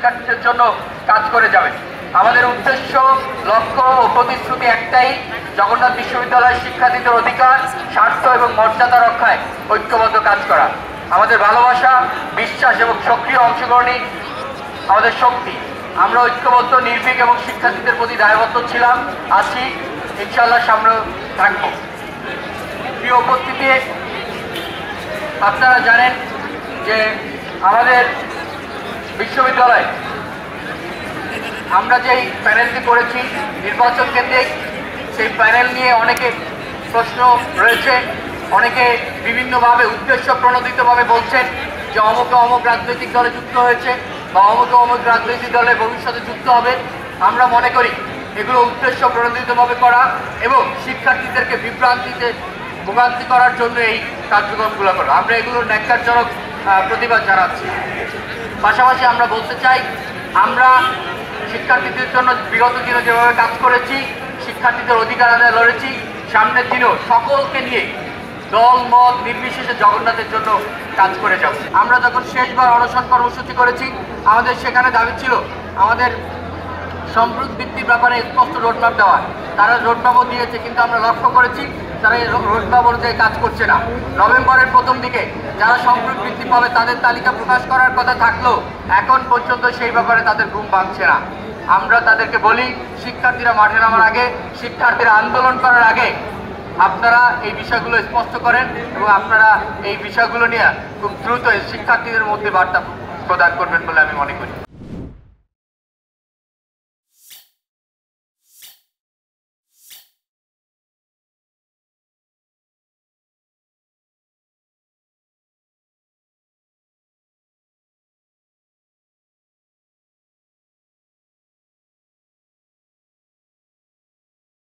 শিক্ষার্থীদের জন্য কাজ করে যাবেন। আমাদের উদ্দেশ্য, লক্ষ্য ও প্রতিশ্রুতি একটাই, জগন্নাথ বিশ্ববিদ্যালয়ের শিক্ষার্থীদের অধিকার, স্বার্থ এবং মর্যাদা রক্ষায় ঐক্যবদ্ধ কাজ করা। আমাদের ভালোবাসা, বিশ্বাস এবং সক্রিয় অংশগ্রহণই আমাদের শক্তি। আমরা ঐক্যবদ্ধ, নির্ভীক এবং শিক্ষার্থীদের প্রতি দায়বদ্ধ ছিলাম, আছি, ইনশাআল্লাহ সামনে থাকবো। প্রিয় উপস্থিতি, আপনারা জানেন যে আমাদের বিশ্ববিদ্যালয়ে আমরা যেই প্যানেলটি করেছি নির্বাচন কেন্দ্রিক, সেই প্যানেল নিয়ে অনেকে প্রশ্ন রয়েছে। অনেকে বিভিন্নভাবে উদ্দেশ্য প্রণোদিতভাবে বলছেন যে অমুক রাজনৈতিক দলে যুক্ত হয়েছে বা অমুক রাজনৈতিক দলে ভবিষ্যতে যুক্ত হবে। আমরা মনে করি এগুলো উদ্দেশ্য প্রণোদিতভাবে করা এবং শিক্ষার্থীদেরকে ভোগান্তি করার জন্য এই কার্যক্রমগুলো করা। আমরা এগুলোর ন্যাক্কারজনক প্রতিবাদ জানাচ্ছি। পাশাপাশি আমরা বলতে চাই, আমরা শিক্ষার্থীদের জন্য বিগত দিনে যেভাবে কাজ করেছি, শিক্ষার্থীদের অধিকার আদায় লড়েছি, সামনের দিনেও সকলকে নিয়ে দল মত নির্বিশেষে জগন্নাথের জন্য কাজ করে যাব। আমরা যখন শেষবার অনশন কর্মসূচি করেছি, আমাদের সেখানে দাবি ছিল আমাদের সম্পদ বৃদ্ধির ব্যাপারে স্পষ্ট রোডম্যাপ দেওয়া। তারা রোডম্যাপও দিয়েছে, কিন্তু আমরা লক্ষ্য করেছি তারা এই রোডম্যাপ অনুযায়ী কাজ করছে না। নভেম্বরের প্রথম দিকে যারা সম্পদ বৃদ্ধি পাবে তাদের তালিকা প্রকাশ করার কথা থাকলেও এখন পর্যন্ত সেই ব্যাপারে তাদের ঘুম ভাঙছে না। আমরা তাদেরকে বলি, শিক্ষার্থীরা মাঠে নামার আগে, শিক্ষার্থীরা আন্দোলন করার আগে আপনারা এই বিষয়গুলো স্পষ্ট করেন এবং আপনারা এই বিষয়গুলো নিয়ে খুব দ্রুত শিক্ষার্থীদের মধ্যে বার্তা প্রদান করবেন বলে আমি মনে করি।